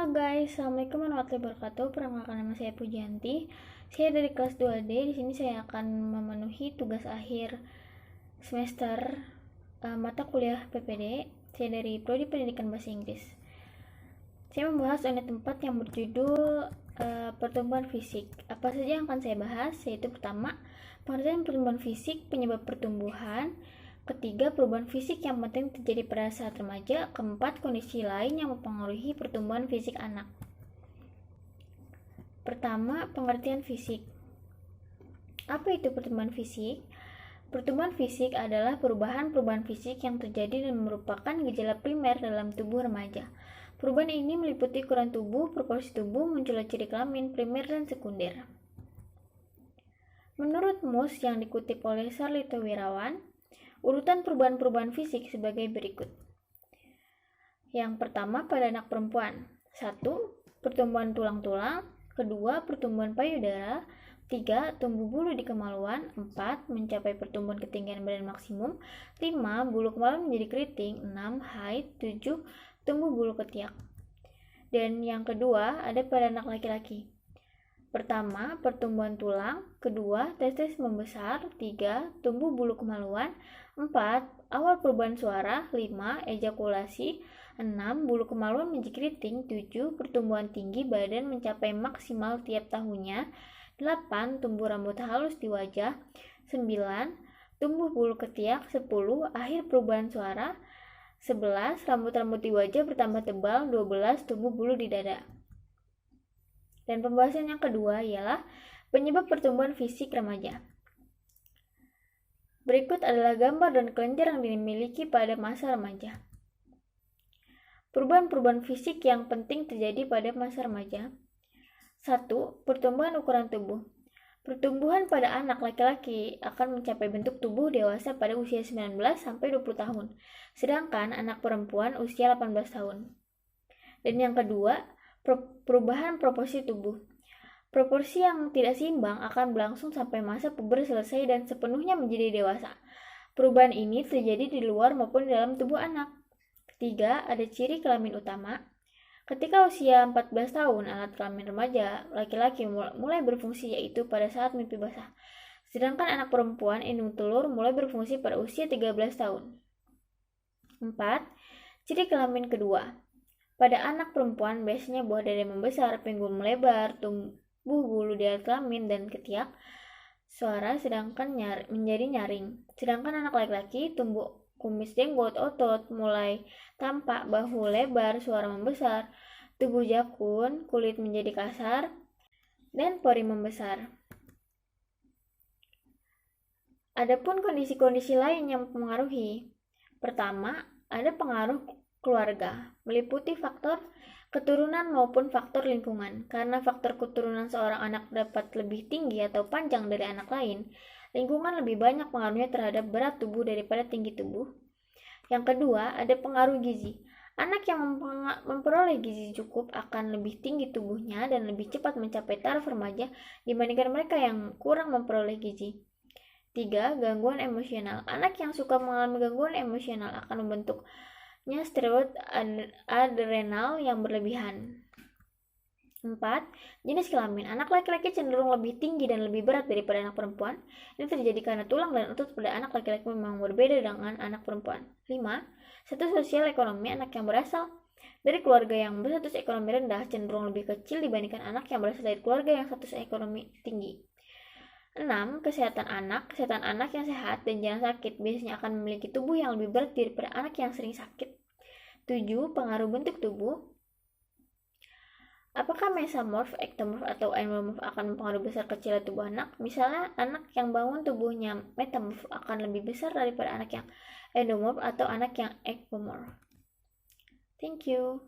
Halo guys, Assalamualaikum warahmatullahi wabarakatuh. Perkenalkan, nama saya Pujanti. Saya dari kelas 2D. Di sini saya akan memenuhi tugas akhir semester mata kuliah PPD. Saya dari Prodi Pendidikan Bahasa Inggris. Saya membahas unit 4 yang berjudul pertumbuhan fisik. Apa saja yang akan saya bahas? Yaitu pertama, pengertian pertumbuhan fisik, penyebab pertumbuhan. Ketiga, perubahan fisik yang penting terjadi pada saat remaja. Keempat, kondisi lain yang mempengaruhi pertumbuhan fisik anak. Pertama, pengertian fisik. Apa itu pertumbuhan fisik? Pertumbuhan fisik adalah perubahan-perubahan fisik yang terjadi dan merupakan gejala primer dalam tubuh remaja. Perubahan ini meliputi ukuran tubuh, proporsi tubuh, munculnya ciri kelamin, primer dan sekunder. Menurut Mus yang dikutip oleh Sarlito Wirawan, urutan perubahan-perubahan fisik sebagai berikut. Yang pertama pada anak perempuan. 1. Pertumbuhan tulang-tulang. 2. Pertumbuhan payudara. 3. Tumbuh bulu di kemaluan. 4. Mencapai pertumbuhan ketinggian badan maksimum. 5. Bulu kemaluan menjadi keriting. 6. Haid. 7. Tumbuh bulu ketiak. Dan yang kedua ada pada anak laki-laki. Pertama, pertumbuhan tulang. 2. Testis membesar. 3. Tumbuh bulu kemaluan. 4. Awal perubahan suara. 5. Ejakulasi. 6. Bulu kemaluan menjadi keriting. 7. Pertumbuhan tinggi badan mencapai maksimal tiap tahunnya. 8. Tumbuh rambut halus di wajah. 9. Tumbuh bulu ketiak. 10. Akhir perubahan suara. 11. Rambut-rambut di wajah bertambah tebal. 12. Tumbuh bulu di dada. Dan pembahasan yang kedua ialah penyebab pertumbuhan fisik remaja. Berikut adalah gambar dan kelenjar yang dimiliki pada masa remaja. Perubahan-perubahan fisik yang penting terjadi pada masa remaja. 1. Pertumbuhan ukuran tubuh. Pertumbuhan pada anak laki-laki akan mencapai bentuk tubuh dewasa pada usia 19 sampai 20 tahun, sedangkan anak perempuan usia 18 tahun. Dan yang kedua, perubahan proporsi tubuh. Proporsi yang tidak seimbang akan berlangsung sampai masa puber selesai dan sepenuhnya menjadi dewasa. Perubahan ini terjadi di luar maupun di dalam tubuh anak. Ketiga, ada ciri kelamin utama. Ketika usia 14 tahun, alat kelamin remaja laki-laki mulai berfungsi, yaitu pada saat mimpi basah. Sedangkan anak perempuan indung telur mulai berfungsi pada usia 13 tahun. 4. Ciri kelamin kedua. Pada anak perempuan biasanya buah dada membesar, pinggul melebar, tumbuh bulu di alat kelamin dan ketiak, suara sedangkan menjadi nyaring. Sedangkan anak laki-laki tumbuh kumis, jenggot, otot mulai tampak, bahu lebar, suara membesar, tubuh jakun, kulit menjadi kasar, dan pori membesar. Adapun kondisi-kondisi lain yang mempengaruhi. Pertama, ada pengaruh keluarga, meliputi faktor keturunan maupun faktor lingkungan. Karena faktor keturunan seorang anak dapat lebih tinggi atau panjang dari anak lain, lingkungan lebih banyak pengaruhnya terhadap berat tubuh daripada tinggi tubuh. Yang kedua, ada pengaruh gizi. Anak yang memperoleh gizi cukup akan lebih tinggi tubuhnya dan lebih cepat mencapai taraf remaja dibandingkan mereka yang kurang memperoleh gizi. 3. Gangguan emosional. Anak yang suka mengalami gangguan emosional akan membentuknya steroid adrenal yang berlebihan. 4. Jenis kelamin. Anak laki-laki cenderung lebih tinggi dan lebih berat daripada anak perempuan. Ini terjadi karena tulang dan otot pada anak laki-laki memang berbeda dengan anak perempuan. 5. Status sosial ekonomi. Anak yang berasal dari keluarga yang berstatus ekonomi rendah cenderung lebih kecil dibandingkan anak yang berasal dari keluarga yang status ekonomi tinggi. 6. Kesehatan anak. Kesehatan anak yang sehat dan jarang sakit biasanya akan memiliki tubuh yang lebih berat daripada anak yang sering sakit. 7. Pengaruh bentuk tubuh. Apakah mesomorf, ektomorf, atau endomorf akan mempengaruhi besar kecilnya tubuh anak? Misalnya, anak yang bangun tubuhnya metamorf akan lebih besar daripada anak yang endomorf atau anak yang ektomorf. Thank you.